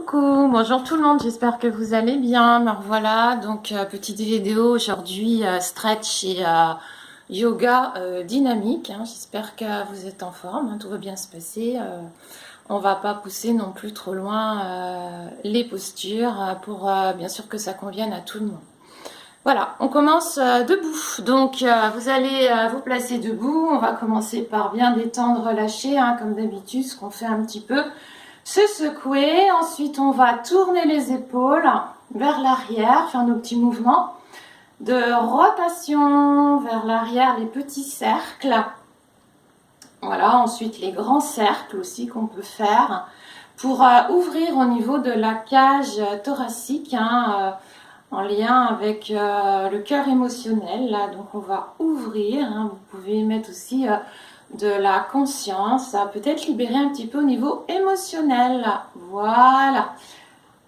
Coucou, bonjour tout le monde, j'espère que vous allez bien. Me revoilà, donc petite vidéo aujourd'hui, stretch et yoga dynamique, hein. J'espère que vous êtes en forme, hein, tout va bien se passer. On va pas pousser non plus trop loin les postures pour bien sûr que ça convienne à tout le monde. Voilà, on commence debout. Donc vous allez vous placer debout, on va commencer par bien détendre, relâcher, hein, comme d'habitude, ce qu'on fait un petit peu. Se secouer, ensuite on va tourner les épaules vers l'arrière, faire nos petits mouvements de rotation vers l'arrière, les petits cercles. Voilà, ensuite les grands cercles aussi qu'on peut faire pour ouvrir au niveau de la cage thoracique, hein, en lien avec le cœur émotionnel. Là, donc on va ouvrir, hein, vous pouvez mettre aussi de la conscience, peut-être libérer un petit peu au niveau émotionnel. Voilà,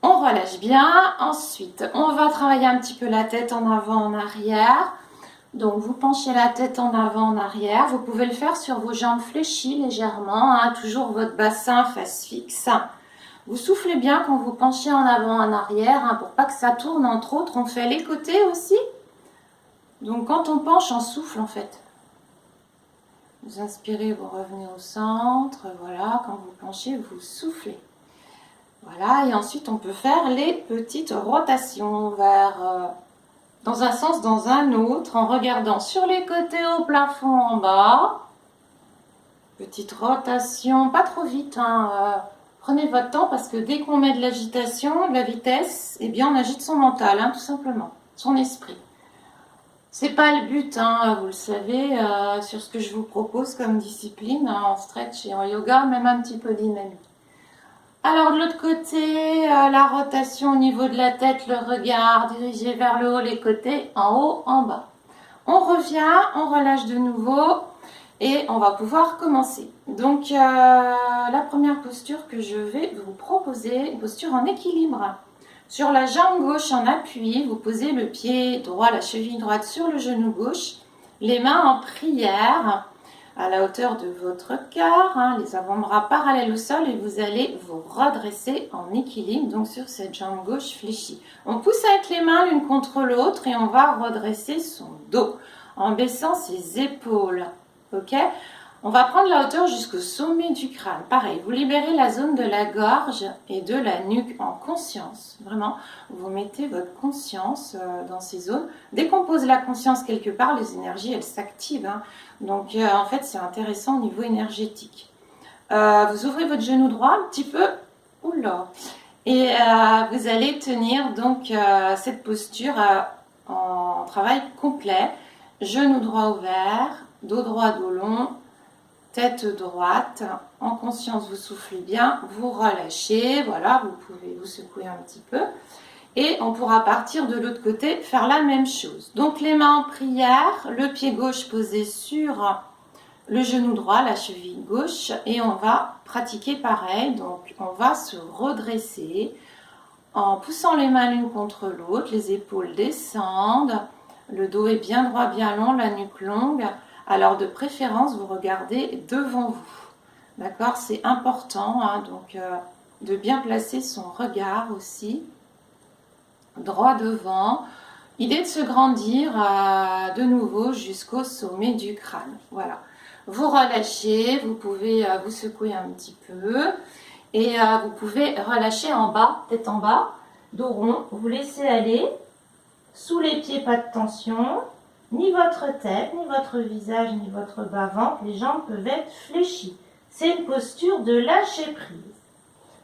on relâche bien. Ensuite, on va travailler un petit peu la tête en avant, en arrière. Donc, vous penchez la tête en avant, en arrière. Vous pouvez le faire sur vos jambes fléchies légèrement, hein, toujours votre bassin face fixe. Vous soufflez bien quand vous penchez en avant, en arrière, hein, pour pas que ça tourne. Entre autres, on fait les côtés aussi. Donc, quand on penche, on souffle en fait. Vous inspirez, vous revenez au centre, voilà, quand vous penchez, vous soufflez. Voilà, et ensuite on peut faire les petites rotations vers dans un sens, dans un autre, en regardant sur les côtés, au plafond, en bas. Petite rotation, pas trop vite, hein, prenez votre temps parce que dès qu'on met de l'agitation, de la vitesse, eh bien on agite son mental, hein, tout simplement, son esprit. C'est pas le but, hein, vous le savez, sur ce que je vous propose comme discipline, hein, en stretch et en yoga, même un petit peu dynamique. Alors de l'autre côté, la rotation au niveau de la tête, le regard dirigé vers le haut, les côtés, en haut, en bas. On revient, on relâche de nouveau et on va pouvoir commencer. Donc la première posture que je vais vous proposer, une posture en équilibre. Sur la jambe gauche en appui, vous posez le pied droit, la cheville droite sur le genou gauche, les mains en prière à la hauteur de votre cœur, hein, les avant-bras parallèles au sol et vous allez vous redresser en équilibre, donc sur cette jambe gauche fléchie. On pousse avec les mains l'une contre l'autre et on va redresser son dos en baissant ses épaules. Ok ? On va prendre la hauteur jusqu'au sommet du crâne. Pareil, vous libérez la zone de la gorge et de la nuque en conscience. Vraiment, vous mettez votre conscience dans ces zones. Dès qu'on pose la conscience quelque part, les énergies, elles s'activent, hein. Donc, en fait, c'est intéressant au niveau énergétique. Vous ouvrez votre genou droit un petit peu. Oula. Et vous allez tenir donc cette posture en travail complet. Genou droit ouvert, dos droit, dos long. Tête droite, en conscience vous soufflez bien, vous relâchez, voilà, vous pouvez vous secouer un petit peu. Et on pourra partir de l'autre côté, faire la même chose. Donc les mains en prière, le pied gauche posé sur le genou droit, la cheville gauche. Et on va pratiquer pareil, donc on va se redresser en poussant les mains l'une contre l'autre, les épaules descendent, le dos est bien droit, bien long, la nuque longue. Alors de préférence, vous regardez devant vous. D'accord ? C'est important, hein, donc de bien placer son regard aussi. Droit devant. Idée de se grandir de nouveau jusqu'au sommet du crâne. Voilà. Vous relâchez, vous pouvez vous secouer un petit peu. Et vous pouvez relâcher en bas, tête en bas, dos rond. Vous laissez aller. Sous les pieds, pas de tension. Ni votre tête, ni votre visage, ni votre bas-ventre, les jambes peuvent être fléchies. C'est une posture de lâcher prise.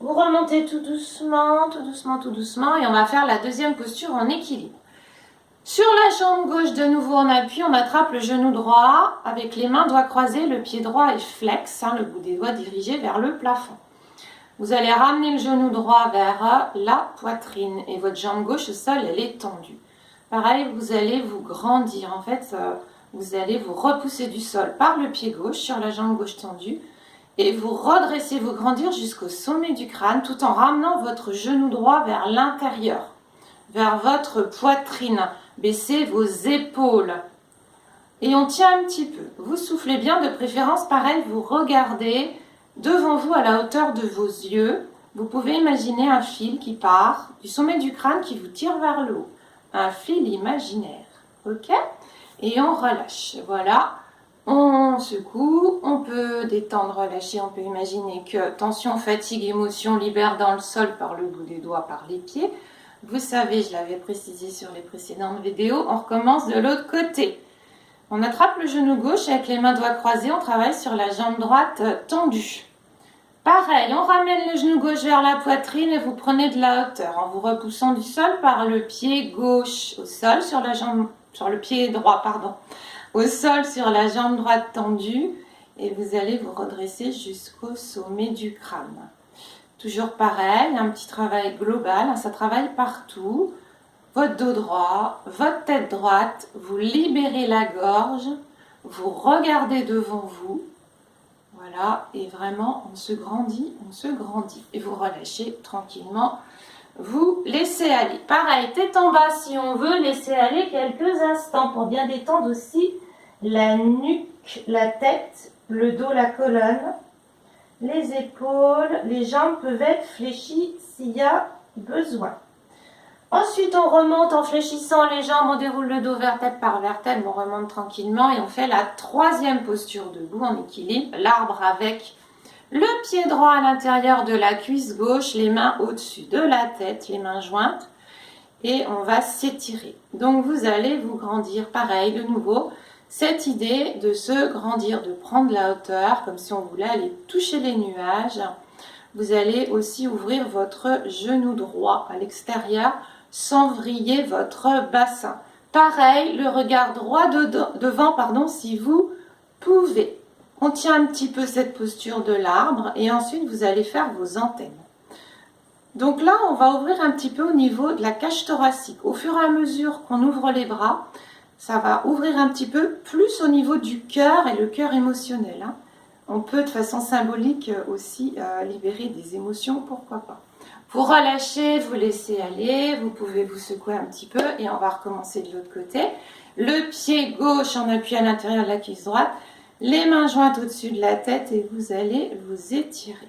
Vous remontez tout doucement, tout doucement, tout doucement et on va faire la deuxième posture en équilibre. Sur la jambe gauche, de nouveau en appui, on attrape le genou droit avec les mains doigts croisés, le pied droit est flex, hein, le bout des doigts dirigé vers le plafond. Vous allez ramener le genou droit vers la poitrine et votre jambe gauche au sol, elle est tendue. Pareil, vous allez vous grandir. En fait, vous allez vous repousser du sol par le pied gauche sur la jambe gauche tendue et vous redressez, vous grandir jusqu'au sommet du crâne tout en ramenant votre genou droit vers l'intérieur, vers votre poitrine. Baissez vos épaules et on tient un petit peu. Vous soufflez bien, de préférence, pareil, vous regardez devant vous à la hauteur de vos yeux Vous pouvez imaginer un fil qui part du sommet du crâne qui vous tire vers le haut. Un fil imaginaire. Ok? Et on relâche. Voilà. On secoue, on peut détendre, relâcher, on peut imaginer que tension, fatigue, émotion libère dans le sol par le bout des doigts, par les pieds. Vous savez, je l'avais précisé sur les précédentes vidéos, on recommence de l'autre côté. On attrape le genou gauche avec les mains doigts croisés, on travaille sur la jambe droite tendue. Pareil, on ramène le genou gauche vers la poitrine et vous prenez de la hauteur en vous repoussant du sol par le pied gauche au sol, sur le pied droit, au sol sur la jambe droite tendue et vous allez vous redresser jusqu'au sommet du crâne. Toujours pareil, un petit travail global, ça travaille partout. Votre dos droit, votre tête droite, vous libérez la gorge, vous regardez devant vous. Voilà, et vraiment, on se grandit. Et vous relâchez tranquillement, vous laissez aller. Pareil, tête en bas si on veut, laissez aller quelques instants pour bien détendre aussi la nuque, la tête, le dos, la colonne, les épaules, les jambes peuvent être fléchies s'il y a besoin. Ensuite, on remonte en fléchissant les jambes, on déroule le dos vertèbre par vertèbre, on remonte tranquillement et on fait la troisième posture debout en équilibre, l'arbre avec le pied droit à l'intérieur de la cuisse gauche, les mains au-dessus de la tête, les mains jointes et on va s'étirer. Donc, vous allez vous grandir, pareil, de nouveau, cette idée de se grandir, de prendre la hauteur, comme si on voulait aller toucher les nuages. Vous allez aussi ouvrir votre genou droit à l'extérieur, sans vriller votre bassin. Pareil, le regard droit devant, si vous pouvez. On tient un petit peu cette posture de l'arbre et ensuite vous allez faire vos antennes. Donc là, on va ouvrir un petit peu au niveau de la cage thoracique. Au fur et à mesure qu'on ouvre les bras, ça va ouvrir un petit peu plus au niveau du cœur et le cœur émotionnel. Hein. On peut de façon symbolique aussi libérer des émotions, pourquoi pas. Vous relâchez, vous laissez aller, vous pouvez vous secouer un petit peu et on va recommencer de l'autre côté. Le pied gauche en appui à l'intérieur de la cuisse droite, les mains jointes au-dessus de la tête et vous allez vous étirer.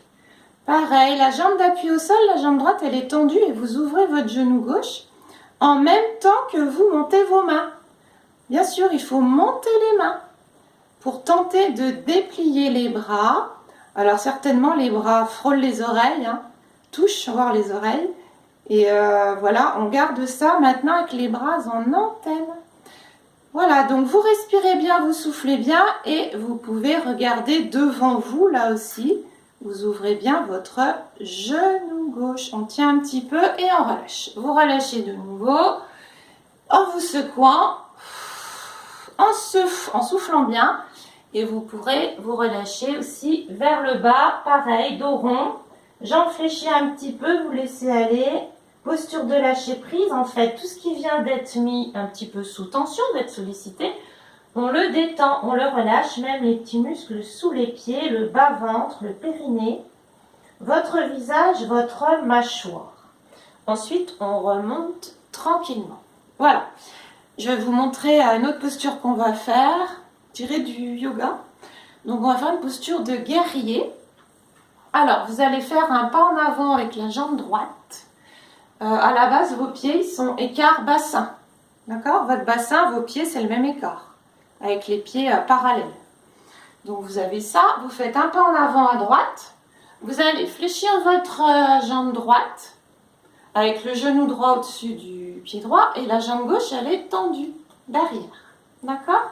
Pareil, la jambe d'appui au sol, la jambe droite elle est tendue et vous ouvrez votre genou gauche en même temps que vous montez vos mains. Bien sûr, il faut monter les mains pour tenter de déplier les bras. Alors certainement les bras frôlent les oreilles, hein, touchent voir les oreilles. Et voilà, on garde ça maintenant avec les bras en antenne. Voilà, donc vous respirez bien, vous soufflez bien et vous pouvez regarder devant vous là aussi. Vous ouvrez bien votre genou gauche. On tient un petit peu et on relâche. Vous relâchez de nouveau en vous secouant, en soufflant bien. Et vous pourrez vous relâcher aussi vers le bas, pareil, dos rond. Jambes fléchies un petit peu, vous laissez aller. Posture de lâcher prise, en fait, tout ce qui vient d'être mis un petit peu sous tension, d'être sollicité, on le détend, on le relâche, même les petits muscles sous les pieds, le bas-ventre, le périnée, votre visage, votre mâchoire. Ensuite, on remonte tranquillement. Voilà. Je vais vous montrer une autre posture qu'on va faire, tirée du yoga. Donc, on va faire une posture de guerrier. Alors, vous allez faire un pas en avant avec la jambe droite. À la base, vos pieds ils sont écart bassin. D'accord? Votre bassin, vos pieds, c'est le même écart. Avec les pieds parallèles. Donc, vous avez ça. Vous faites un pas en avant à droite. Vous allez fléchir votre jambe droite avec le genou droit au-dessus du pied droit et la jambe gauche, elle est tendue derrière. D'accord?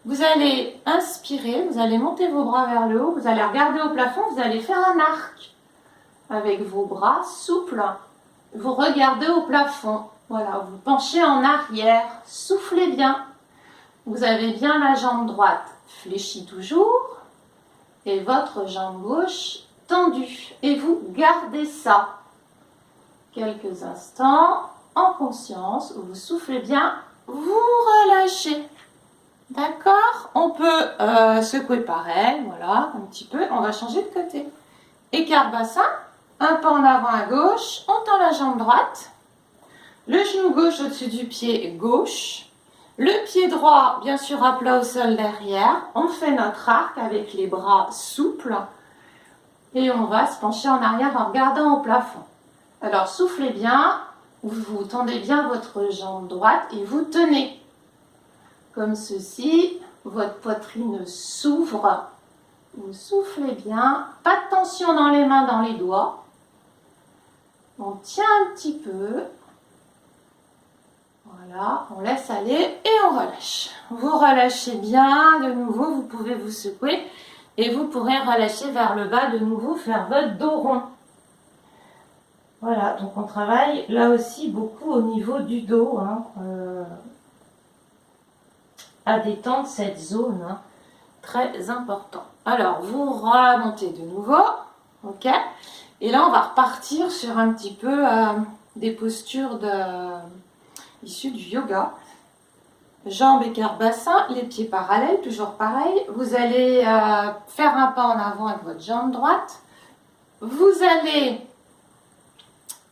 Vous allez inspirer, vous allez monter vos bras vers le haut, vous allez regarder au plafond, vous allez faire un arc avec vos bras souples. Vous regardez au plafond, voilà, vous penchez en arrière, soufflez bien. Vous avez bien la jambe droite fléchie toujours et votre jambe gauche tendue. Et vous gardez ça quelques instants en conscience, vous soufflez bien, vous relâchez. D'accord? On peut secouer pareil, voilà, un petit peu. On va changer de côté. Écart bassin, un pas en avant à gauche, on tend la jambe droite, le genou gauche au-dessus du pied gauche, le pied droit bien sûr à plat au sol derrière. On fait notre arc avec les bras souples. Et on va se pencher en arrière en regardant au plafond. Alors soufflez bien, vous tendez bien votre jambe droite et vous tenez. Comme ceci, votre poitrine s'ouvre. Vous soufflez bien, pas de tension dans les mains, dans les doigts. On tient un petit peu. Voilà, on laisse aller et on relâche. Vous relâchez bien, de nouveau, vous pouvez vous secouer et vous pourrez relâcher vers le bas, de nouveau, faire votre dos rond. Voilà, donc on travaille là aussi beaucoup au niveau du dos, hein, à détendre cette zone, hein, très important. Alors, vous remontez de nouveau, ok? Et là, on va repartir sur un petit peu des postures issues du yoga. Jambes, écart, bassin, les pieds parallèles, toujours pareil. Vous allez faire un pas en avant avec votre jambe droite. Vous allez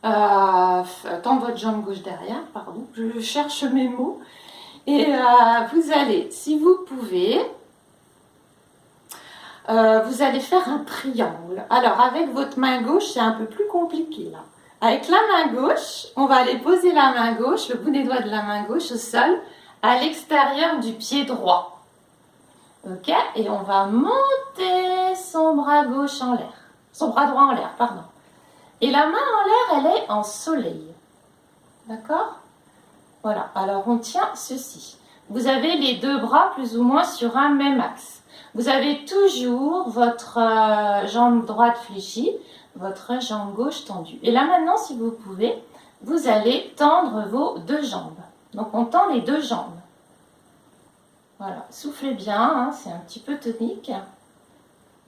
tendre votre jambe gauche derrière, pardon, je cherche mes mots. Et vous allez, si vous pouvez, vous allez faire un triangle. Alors, avec votre main gauche, c'est un peu plus compliqué là. Avec la main gauche, on va aller poser la main gauche, le bout des doigts de la main gauche au sol, à l'extérieur du pied droit. Ok? Et on va monter son bras gauche en l'air. Son bras droit en l'air, pardon. Et la main en l'air, elle est en soleil. D'accord? Voilà. Alors, on tient ceci. Vous avez les deux bras plus ou moins sur un même axe. Vous avez toujours votre jambe droite fléchie, votre jambe gauche tendue. Et là maintenant, si vous pouvez, vous allez tendre vos deux jambes. Donc on tend les deux jambes. Voilà, soufflez bien, hein, c'est un petit peu tonique.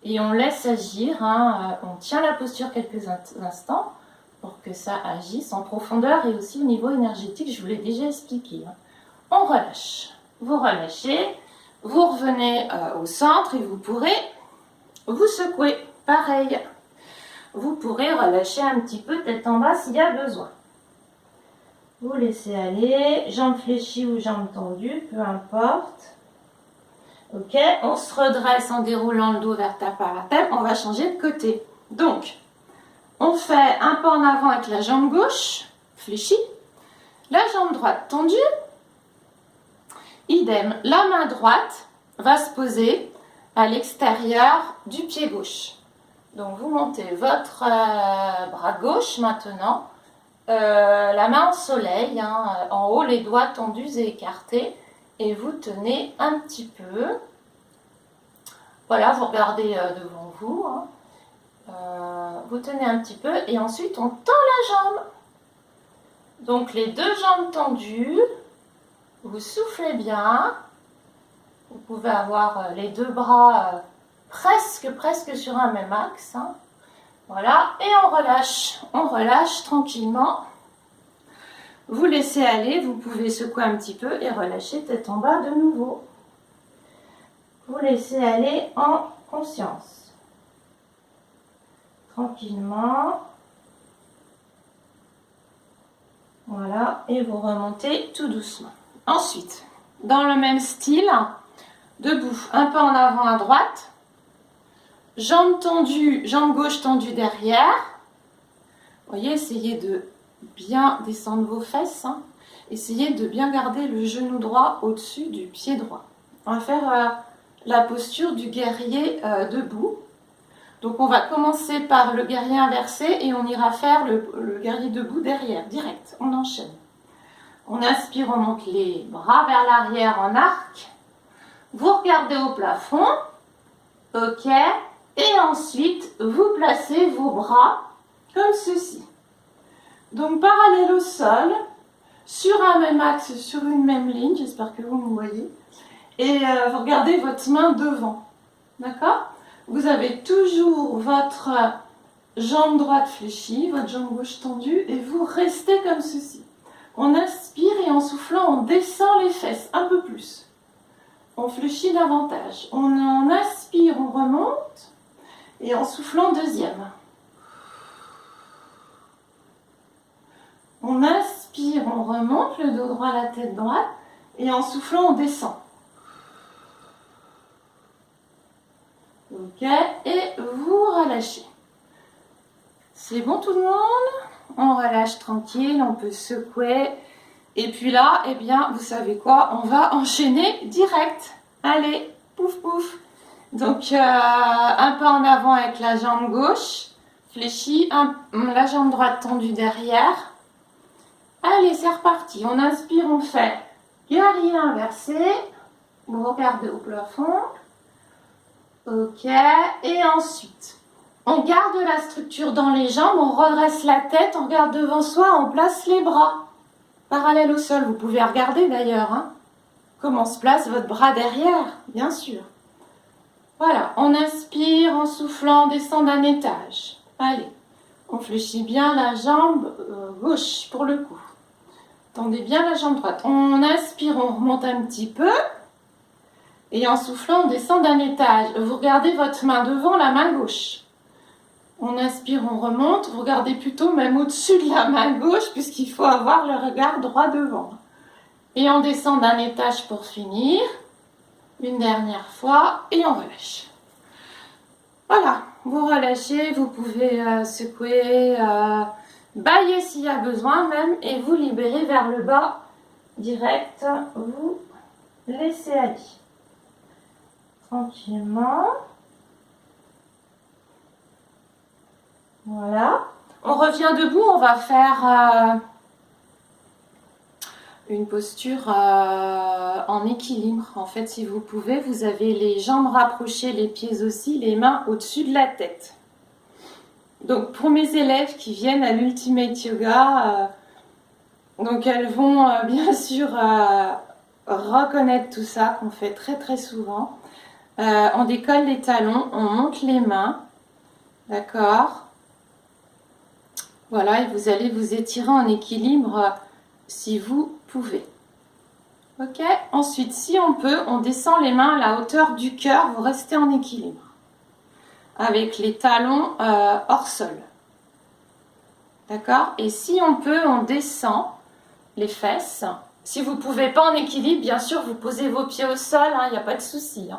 Et on laisse agir, hein, on tient la posture quelques instants pour que ça agisse en profondeur et aussi au niveau énergétique, je vous l'ai déjà expliqué. Hein. On relâche, vous relâchez. Vous revenez au centre et vous pourrez vous secouer. Pareil. Vous pourrez relâcher un petit peu tête en bas s'il y a besoin. Vous laissez aller. Jambes fléchies ou jambes tendues, peu importe. Ok, on se redresse en déroulant le dos vertèbre par vertèbre. On va changer de côté. Donc, on fait un pas en avant avec la jambe gauche, fléchie. La jambe droite tendue. Idem, la main droite va se poser à l'extérieur du pied gauche. Donc vous montez votre bras gauche maintenant, la main en soleil, hein, en haut les doigts tendus et écartés, et vous tenez un petit peu. Voilà, vous regardez devant vous, hein. Vous tenez un petit peu et ensuite on tend la jambe. Donc les deux jambes tendues. Vous soufflez bien. Vous pouvez avoir les deux bras presque sur un même axe. Hein. Voilà, et on relâche tranquillement. Vous laissez aller, vous pouvez secouer un petit peu et relâcher tête en bas de nouveau. Vous laissez aller en conscience. Tranquillement. Voilà, et vous remontez tout doucement. Ensuite, dans le même style, debout, un peu en avant à droite, jambe tendue, jambe gauche tendue derrière. Vous voyez, essayez de bien descendre vos fesses. Hein. Essayez de bien garder le genou droit au-dessus du pied droit. On va faire la posture du guerrier debout. Donc on va commencer par le guerrier inversé et on ira faire le guerrier debout derrière, direct. On enchaîne. On inspire, on monte les bras vers l'arrière en arc. Vous regardez au plafond. Ok. Et ensuite, vous placez vos bras comme ceci. Donc parallèle au sol, sur un même axe, sur une même ligne. J'espère que vous me voyez. Et vous regardez votre main devant. D'accord ? Vous avez toujours votre jambe droite fléchie, votre jambe gauche tendue et vous restez comme ceci. On inspire et en soufflant, on descend les fesses un peu plus. On fléchit davantage. On inspire, on remonte et en soufflant, deuxième. On inspire, on remonte, le dos droit, la tête droite et en soufflant, on descend. Ok, et vous relâchez. C'est bon tout le monde? On relâche tranquille, on peut secouer. Et puis là, eh bien, vous savez quoi? On va enchaîner direct. Allez, pouf pouf. Donc, un pas en avant avec la jambe gauche, fléchie, la jambe droite tendue derrière. Allez, c'est reparti. On inspire, on fait guerrier inversé. Vous regardez au plafond. Ok. Et ensuite, on garde la structure dans les jambes, on redresse la tête, on regarde devant soi, on place les bras parallèles au sol. Vous pouvez regarder d'ailleurs comment se place votre bras derrière, bien sûr. Voilà, on inspire en soufflant, on descend d'un étage. Allez, on fléchit bien la jambe gauche pour le coup. Tendez bien la jambe droite. On inspire, on remonte un petit peu. Et en soufflant, on descend d'un étage. Vous regardez votre main devant, la main gauche. On inspire, on remonte. Vous regardez plutôt même au-dessus de la main gauche, puisqu'il faut avoir le regard droit devant. Et on descend d'un étage pour finir. Une dernière fois. Et on relâche. Voilà. Vous relâchez. Vous pouvez secouer, bailler s'il y a besoin même. Et vous libérez vers le bas direct. Vous laissez aller. Tranquillement. Voilà. On revient debout, on va faire une posture en équilibre. En fait, si vous pouvez, vous avez les jambes rapprochées, les pieds aussi, les mains au-dessus de la tête. Donc, pour mes élèves qui viennent à l'Ultimate Yoga, donc elles vont bien sûr reconnaître tout ça qu'on fait très très souvent. On décolle les talons, on monte les mains, d'accord? Voilà, et vous allez vous étirer en équilibre si vous pouvez. Ok? Ensuite, si on peut, on descend les mains à la hauteur du cœur, vous restez en équilibre. Avec les talons hors sol. D'accord? Et si on peut, on descend les fesses. Si vous ne pouvez pas en équilibre, bien sûr, vous posez vos pieds au sol, il n'y a pas de souci.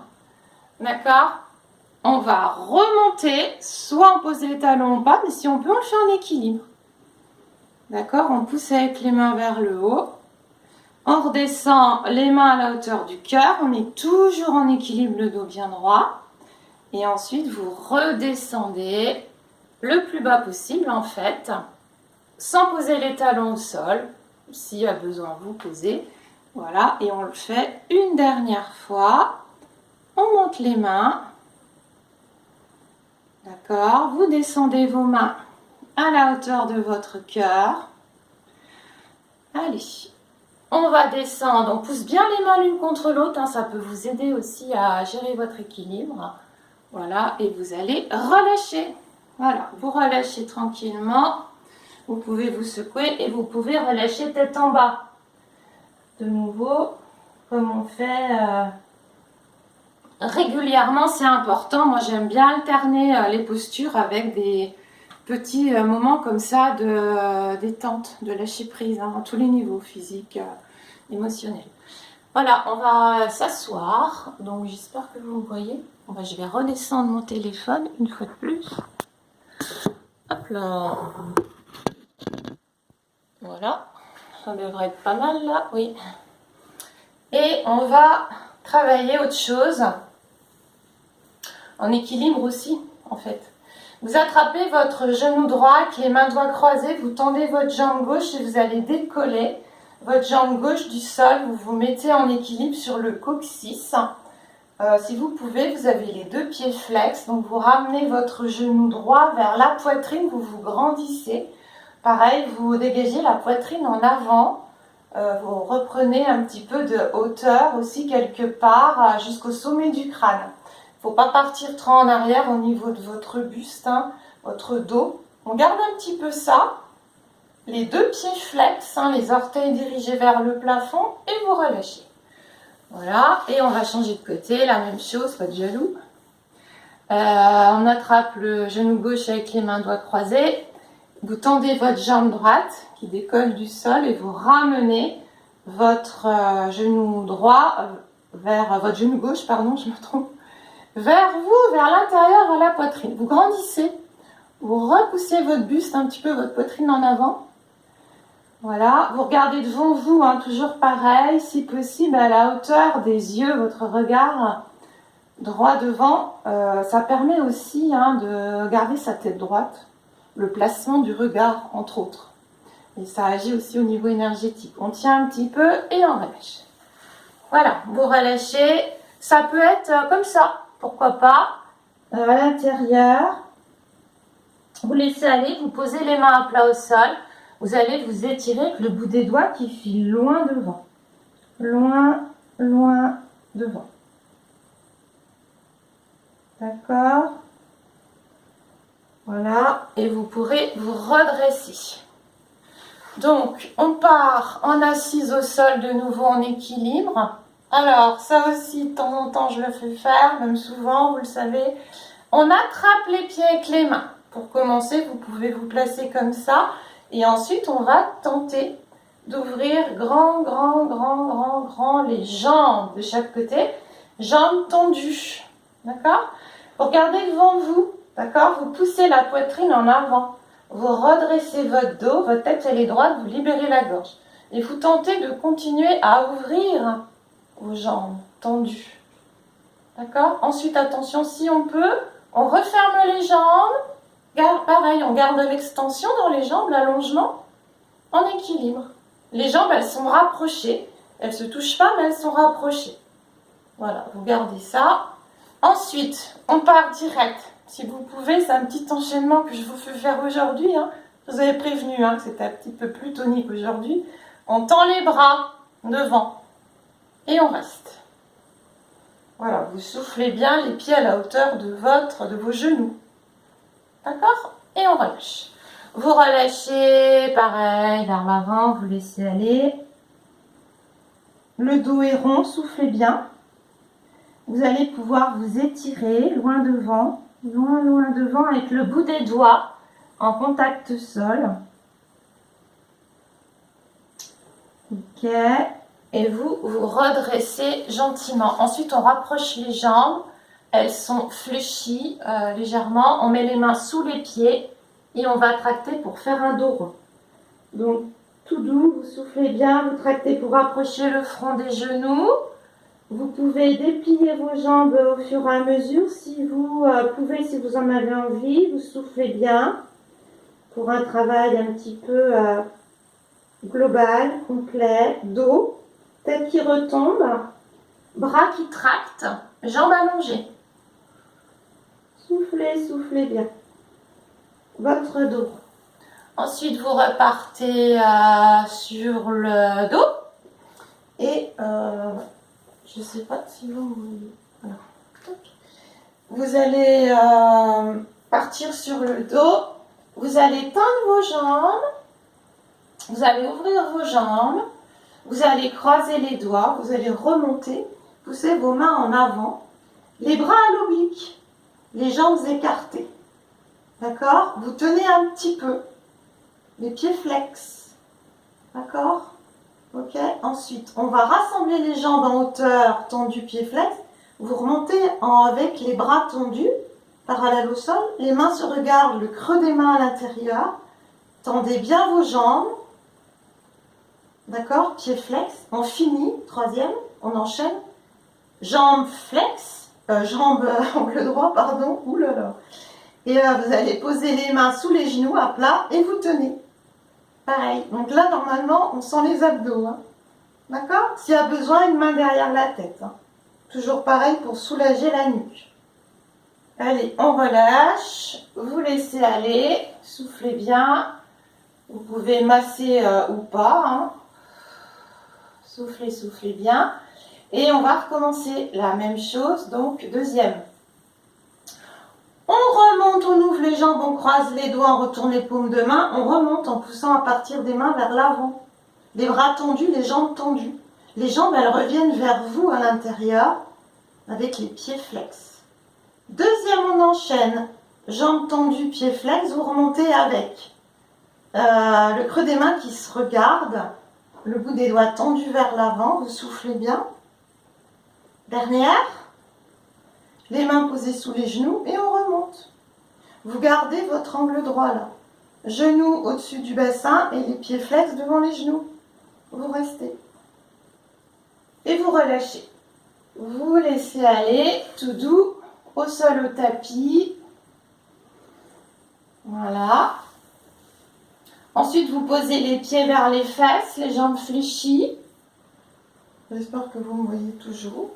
D'accord? On va remonter, soit on pose les talons ou pas, mais si on peut, on le fait en équilibre. D'accord? On pousse avec les mains vers le haut. On redescend les mains à la hauteur du cœur. On est toujours en équilibre, le dos bien droit. Et ensuite, vous redescendez le plus bas possible, en fait, sans poser les talons au sol. S'il y a besoin, vous posez. Voilà, et on le fait une dernière fois. On monte les mains. D'accord? Vous descendez vos mains à la hauteur de votre cœur. Allez, on va descendre. On pousse bien les mains l'une contre l'autre. Ça peut vous aider aussi à gérer votre équilibre. Voilà, et vous allez relâcher. Voilà, vous relâchez tranquillement. Vous pouvez vous secouer et vous pouvez relâcher tête en bas. De nouveau, comme on fait régulièrement, c'est important. Moi, j'aime bien alterner les postures avec des petits moments comme ça de détente, de lâcher prise, à tous les niveaux, physiques, émotionnels. Voilà, on va s'asseoir. Donc, j'espère que vous me voyez. Je vais redescendre mon téléphone une fois de plus. Hop là. Voilà. Ça devrait être pas mal là, oui. Et on va travailler autre chose. En équilibre aussi, en fait. Vous attrapez votre genou droit avec les mains doigts croisés. Vous tendez votre jambe gauche et vous allez décoller votre jambe gauche du sol. Vous vous mettez en équilibre sur le coccyx. Si vous pouvez, vous avez les deux pieds flex. Donc, vous ramenez votre genou droit vers la poitrine. Vous vous grandissez. Pareil, vous dégagez la poitrine en avant. Vous reprenez un petit peu de hauteur aussi quelque part jusqu'au sommet du crâne. Il ne faut pas partir trop en arrière au niveau de votre buste, votre dos. On garde un petit peu ça. Les deux pieds flex, les orteils dirigés vers le plafond et vous relâchez. Voilà, et on va changer de côté, la même chose, pas de jaloux. On attrape le genou gauche avec les mains doigts croisés. Vous tendez votre jambe droite qui décolle du sol et vous ramenez votre genou droit vers votre genou gauche, pardon, je me trompe, vers vous, vers l'intérieur, vers la poitrine. Vous grandissez Vous repoussez votre buste un petit peu, votre poitrine en avant. Voilà, vous regardez devant vous, hein, toujours pareil, si possible à la hauteur des yeux, votre regard droit devant. Ça permet aussi de garder sa tête droite, le placement du regard entre autres. Et ça agit aussi au niveau énergétique. On tient un petit peu et on relâche. Voilà, vous relâchez. Ça peut être comme ça, pourquoi pas, à l'intérieur. Vous laissez aller, vous posez les mains à plat au sol. Vous allez vous étirer avec le bout des doigts qui file loin devant. Loin, loin devant. D'accord? Voilà, et vous pourrez vous redresser. Donc, on part en assise au sol de nouveau en équilibre. Alors, ça aussi, de temps en temps, je le fais faire, même souvent, vous le savez. On attrape les pieds avec les mains. Pour commencer, vous pouvez vous placer comme ça. Et ensuite, on va tenter d'ouvrir grand les jambes de chaque côté. Jambes tendues. D'accord? Vous regardez devant vous. D'accord? Vous poussez la poitrine en avant. Vous redressez votre dos. Votre tête, elle est droite. Vous libérez la gorge. Et vous tentez de continuer à ouvrir vos jambes tendues. D'accord? Ensuite, attention, si on peut, on referme les jambes. Pareil, on garde l'extension dans les jambes, l'allongement, en équilibre. Les jambes, elles sont rapprochées. Elles ne se touchent pas, mais elles sont rapprochées. Voilà, vous gardez ça. Ensuite, on part direct. Si vous pouvez, c'est un petit enchaînement que je vous fais faire aujourd'hui. Je vous avais prévenu que c'était un petit peu plus tonique aujourd'hui. On tend les bras devant et on reste. Voilà, vous soufflez bien les pieds à la hauteur de vos genoux. D'accord? Et on relâche. Vous relâchez, pareil, vers l'avant, vous laissez aller. Le dos est rond, soufflez bien. Vous allez pouvoir vous étirer loin devant avec le bout des doigts en contact sol. Ok. Et vous redressez gentiment. Ensuite, on rapproche les jambes. Elles sont fléchies légèrement. On met les mains sous les pieds et on va tracter pour faire un dos rond. Donc, tout doux, vous soufflez bien, vous tractez pour rapprocher le front des genoux. Vous pouvez déplier vos jambes au fur et à mesure. Si vous pouvez, si vous en avez envie, vous soufflez bien pour un travail un petit peu global, complet, dos, tête qui retombe, bras qui tractent, jambes allongées. Soufflez, soufflez bien. Votre dos. Ensuite, vous repartez sur le dos. Et je ne sais pas si vous voyez. Voilà. Vous allez partir sur le dos. Vous allez tendre vos jambes. Vous allez ouvrir vos jambes. Vous allez croiser les doigts. Vous allez remonter. Poussez vos mains en avant. Les bras à l'oblique. Les jambes écartées. D'accord? Vous tenez un petit peu. Les pieds flex. D'accord? Ok? Ensuite, on va rassembler les jambes en hauteur, tendues, pieds flex. Vous remontez avec les bras tendus, parallèles au sol. Les mains se regardent, le creux des mains à l'intérieur. Tendez bien vos jambes. D'accord? Pieds flex. On finit. Troisième. On enchaîne. Jambes flex. Jambes angle droit, pardon. Ouh là là. Et vous allez poser les mains sous les genoux à plat et vous tenez. Pareil. Donc là, normalement, on sent les abdos. D'accord? S'il y a besoin, une main derrière la tête. Toujours pareil pour soulager la nuque. Allez, on relâche. Vous laissez aller. Soufflez bien. Vous pouvez masser ou pas. Soufflez, soufflez bien. Et on va recommencer la même chose. Donc, deuxième. On remonte, on ouvre les jambes, on croise les doigts, on retourne les paumes de main. On remonte en poussant à partir des mains vers l'avant. Les bras tendus, les jambes tendues. Les jambes, elles reviennent vers vous à l'intérieur avec les pieds flex. Deuxième, on enchaîne. Jambes tendues, pieds flex. Vous remontez avec le creux des mains qui se regardent. Le bout des doigts tendu vers l'avant. Vous soufflez bien. Dernière. Les mains posées sous les genoux et on remonte. Vous gardez votre angle droit là. Genoux au-dessus du bassin et les pieds flex devant les genoux. Vous restez. Et vous relâchez. Vous laissez aller tout doux au sol, au tapis. Voilà. Ensuite, vous posez les pieds vers les fesses, les jambes fléchies. J'espère que vous me voyez toujours.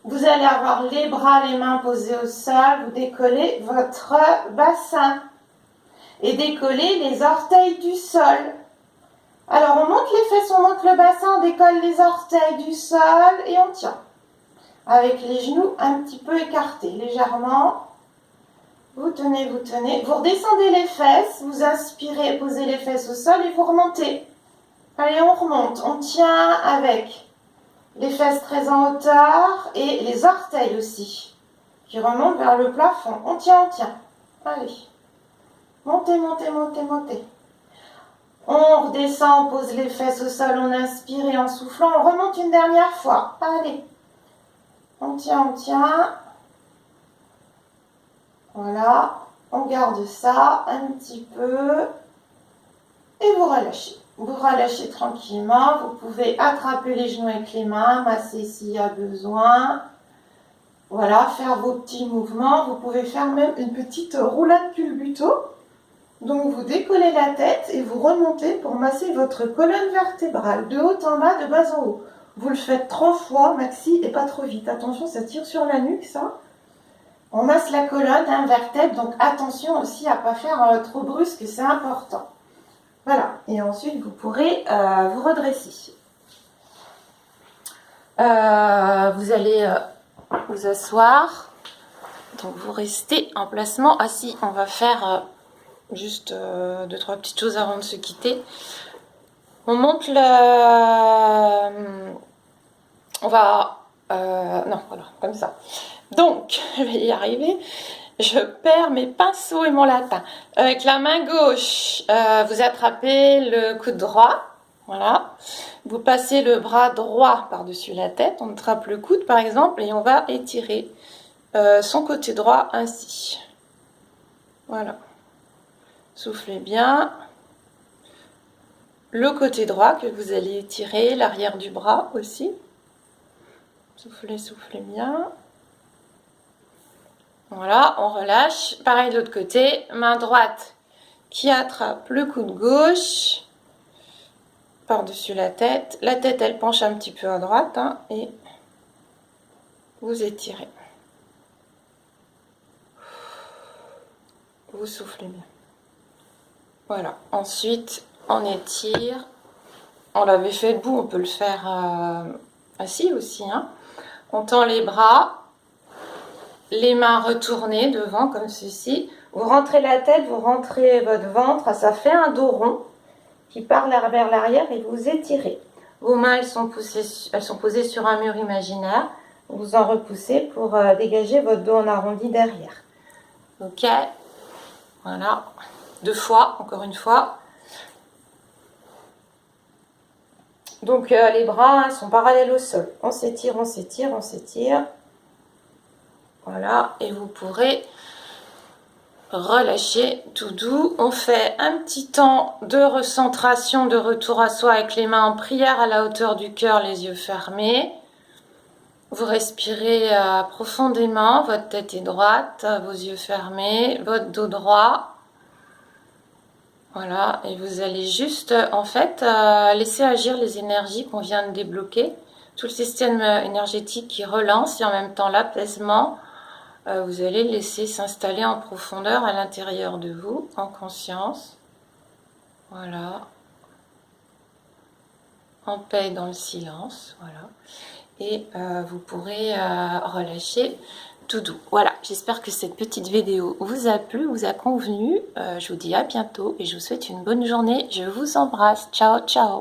Vous allez avoir les bras, les mains posés au sol. Vous décollez votre bassin. Et décollez les orteils du sol. Alors, on monte les fesses, on monte le bassin, on décolle les orteils du sol et on tient. Avec les genoux un petit peu écartés, légèrement. Vous tenez, vous tenez. Vous redescendez les fesses, vous inspirez, posez les fesses au sol et vous remontez. Allez, on remonte. On tient avec les fesses très en hauteur et les orteils aussi, qui remontent vers le plafond. On tient, on tient. Allez. Montez, montez, montez, montez. On redescend, on pose les fesses au sol, on inspire et en soufflant, on remonte une dernière fois. Allez. On tient, on tient. Voilà. On garde ça un petit peu. Et vous relâchez. Vous relâchez tranquillement. Vous pouvez attraper les genoux avec les mains, masser s'il y a besoin. Voilà, faire vos petits mouvements. Vous pouvez faire même une petite roulade culbuto. Donc vous décollez la tête et vous remontez pour masser votre colonne vertébrale, de haut en bas, de bas en haut. Vous le faites 3 fois, maxi, et pas trop vite. Attention, ça tire sur la nuque, ça. On masse la colonne, vertèbre, donc attention aussi à ne pas faire trop brusque, c'est important. Voilà, et ensuite vous pourrez vous redresser. Vous allez vous asseoir, donc vous restez en placement assis. On va faire... juste 2-3 petites choses avant de se quitter. On monte le... On va... non, voilà, comme ça. Donc, je vais y arriver. Je perds mes pinceaux et mon latin. Avec la main gauche, vous attrapez le coude droit. Voilà. Vous passez le bras droit par-dessus la tête. On attrape le coude, par exemple, et on va étirer son côté droit ainsi. Voilà. Soufflez bien. Le côté droit que vous allez étirer, l'arrière du bras aussi. Soufflez, soufflez bien. Voilà, on relâche. Pareil de l'autre côté, main droite qui attrape le coude gauche par-dessus la tête. La tête, elle penche un petit peu à droite hein, et vous étirez. Vous soufflez bien. Voilà, ensuite on étire. On l'avait fait debout, on peut le faire assis aussi. Hein. On tend les bras, les mains retournées devant comme ceci. Vous rentrez la tête, vous rentrez votre ventre, ça fait un dos rond qui part vers l'arrière et vous étirez. Vos mains elles sont posées sur un mur imaginaire. Vous en repoussez pour dégager votre dos en arrondi derrière. Ok, voilà. 2 fois, encore une fois. Donc les bras sont parallèles au sol. On s'étire, on s'étire, on s'étire. Voilà, et vous pourrez relâcher tout doux. On fait un petit temps de recentration, de retour à soi avec les mains en prière à la hauteur du cœur, les yeux fermés. Vous respirez profondément, votre tête est droite, vos yeux fermés, votre dos droit. Voilà, et vous allez juste, en fait, laisser agir les énergies qu'on vient de débloquer. Tout le système énergétique qui relance et en même temps l'apaisement. Vous allez laisser s'installer en profondeur à l'intérieur de vous, en conscience. Voilà. En paix dans le silence. Voilà. Et vous pourrez relâcher tout doux. Voilà, j'espère que cette petite vidéo vous a plu, vous a convenu. Je vous dis à bientôt et je vous souhaite une bonne journée. Je vous embrasse. Ciao, ciao.